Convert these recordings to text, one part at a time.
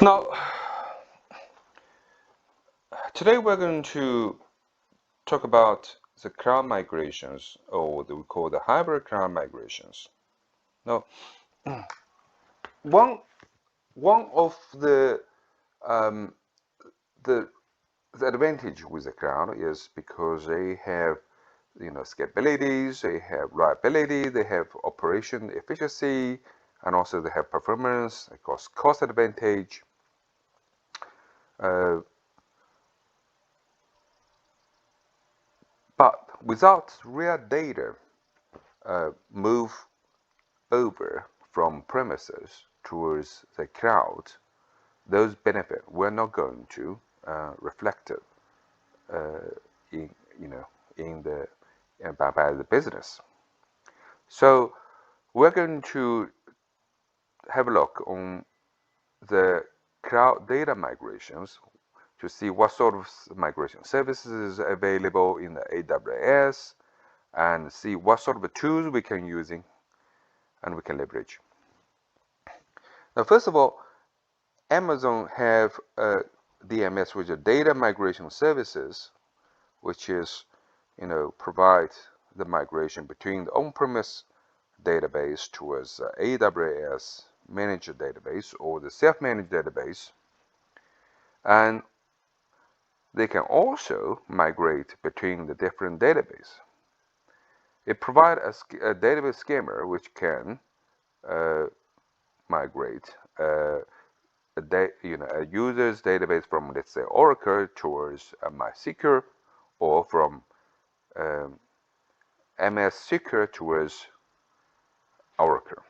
Now, today we're going to talk about the cloud migrations, or what we call the hybrid cloud migrations. Now, one one of um, the the advantage with the cloud is because they have scalabilities, they have reliability, they have operation efficiency, and also they have performance, of course, cost advantage. Uh, but without real data move over from premises towards the cloud, those benefits were not going to reflected uh, in in the by the business. So we're going to have a look on the cloud data migrations to see what sort of migration services are available in the AWS and see what sort of tools we can using and we can leverage. Now, first of all, Amazon have a DMS, which is data migration services, which is, provide the migration between the on-premise database towards AWS managed database or the self-managed database. And they can also migrate between the different databases. It provides a database schema which can migrate a user's database from, let's say, Oracle towards MySQL, or from um, MS SQL towards Oracle.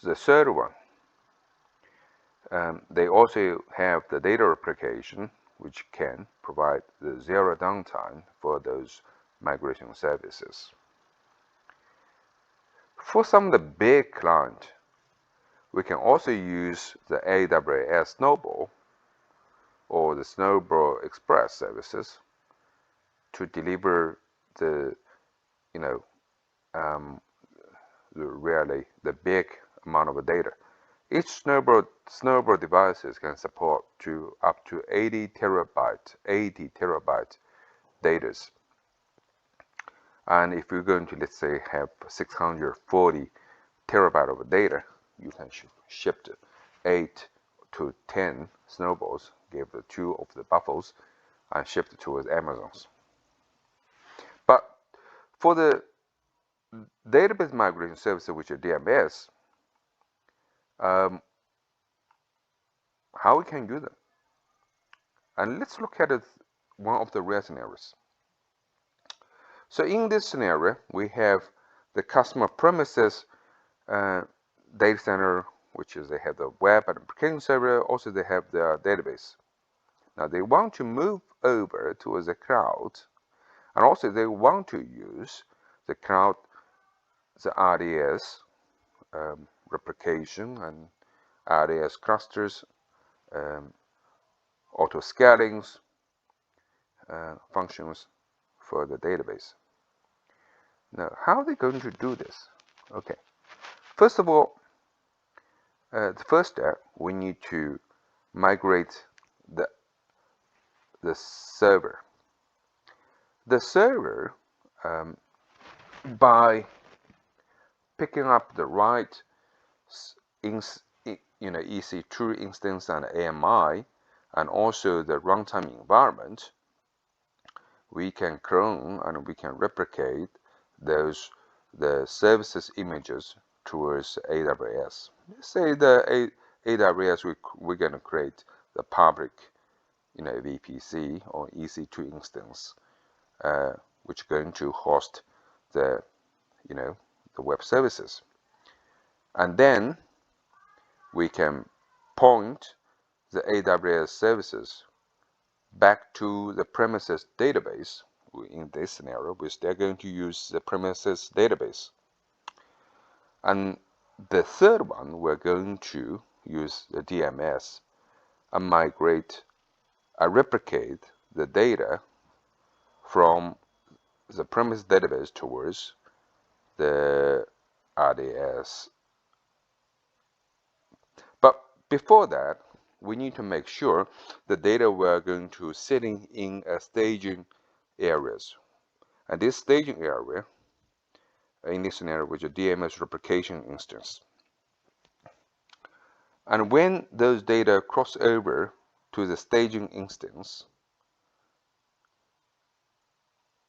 The third one, they also have the data replication, which can provide the zero downtime for those migration services. For some of the big clients, we can also use the AWS Snowball or the Snowball Express services to deliver the, you know, um, really the big amount of data. Each Snowball devices can support to up to 80 terabyte data. And if you're going to, let's say, have 640 terabyte of data, you can ship 8 to 10 snowballs, give the 2 of the buffers, and ship it towards Amazon's. But for the database migration services, which are DMS, how we can use them? And let's look at it, one of the real scenarios. So in this scenario, we have the customer premises data center, which is they have the web and application server. Also, they have their database. Now they want to move over towards the cloud, and also they want to use the cloud, the RDS replication and RDS clusters, auto scalings functions for the database. Now, how are they going to do this? Okay, first of all, the first step, we need to migrate the server. The server, by picking up the right EC2 instance and AMI, and also the runtime environment, we can clone and we can replicate the services images towards AWS. Say the AWS, we're going to create the public, VPC or EC2 instance, which is going to host the, the web services. And then we can point the AWS services back to the premises database. In this scenario, they're going to use the premises database. And the third one, we're going to use the DMS and replicate the data from the premise database towards the RDS before that, we need to make sure the data we're going to sitting in a staging areas. And this staging area, in this scenario, which is a DMS replication instance. And when those data cross over to the staging instance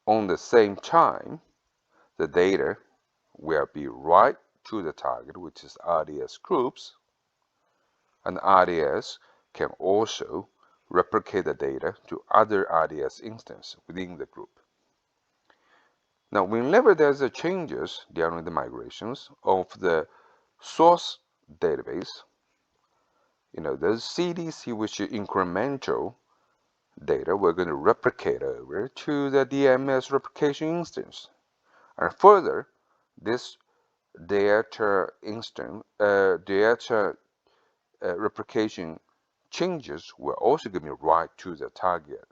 on the same time, the data will be right to the target, which is RDS groups, and RDS can also replicate the data to other RDS instances within the group. Now, whenever there's a changes during the migrations of the source database, those CDC, which is incremental data, we're going to replicate over to the DMS replication instance. And further, this data replication changes will also give me right to the target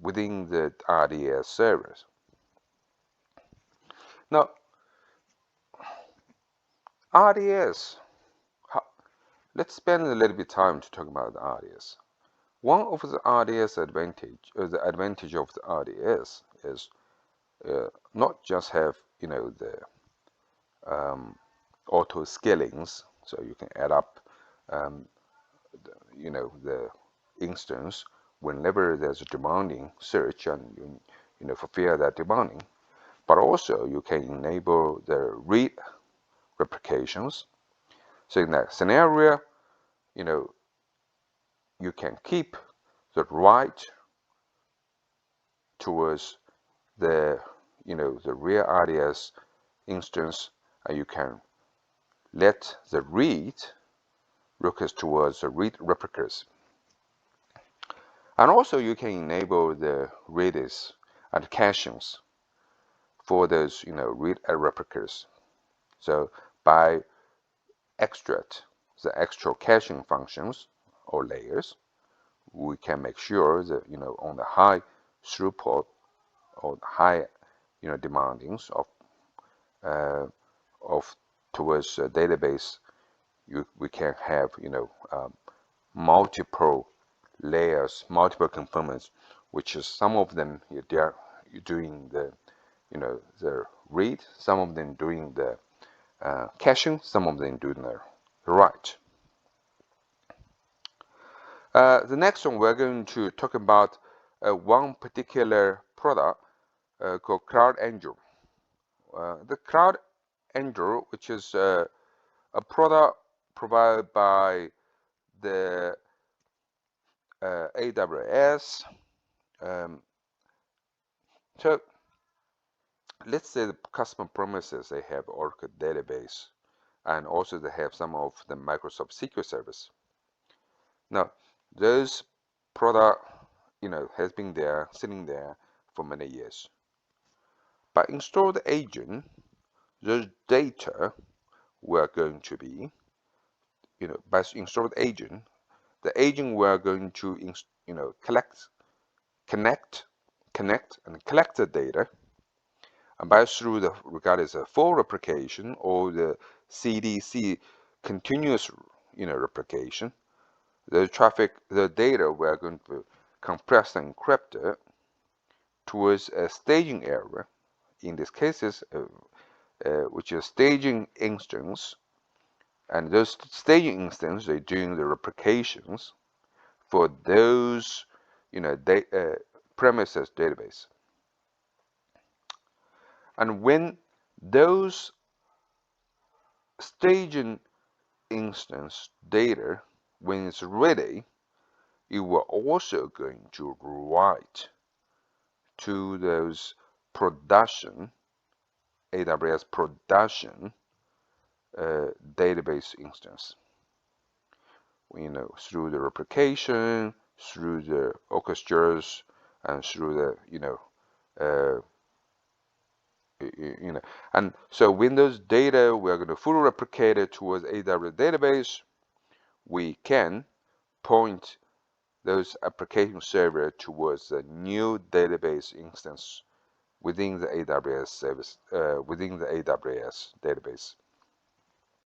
within the RDS servers. Now, RDS, let's spend a little bit of time to talk about the RDS. One of the RDS advantage, the advantage of the RDS is not just have the auto scalings, so you can add up the instance whenever there's a demanding search and you fulfill that demanding, but also you can enable the read replications. So in that scenario, you can keep the write towards the the real RDS instance, and you can let the read request towards the read replicas. And also you can enable the Redis and cachings for those read replicas. So by extract the extra caching functions or layers, we can make sure that on the high throughput or high demandings of towards a database, we can have multiple layers, multiple components, which is some of them you're doing the the read, some of them doing the caching, some of them doing the write. The next one, we're going to talk about one particular product called Cloud Angel. The Cloud Angel, which is a product provided by the AWS. So let's say the customer premises, they have Oracle database, and also they have some of the Microsoft SQL service. Now, those product, has been there, sitting there for many years. By installed agent, those data were going to be, by installed agent, the agent were going to, connect, and collect the data, and by through the regarded as a full replication or the CDC continuous, replication, the data were going to compress and encrypt it towards a staging area. In this cases, which is staging instance, and those staging instances, they're doing the replications for those, premises database. And when those staging instance data, when it's ready, you were also going to write to those production, AWS production database instance. Through the replication, through the orchestras, and through the, and so when those data we are going to fully replicate it towards AWS database, we can point those application server towards a new database instance within the AWS service, within the AWS database.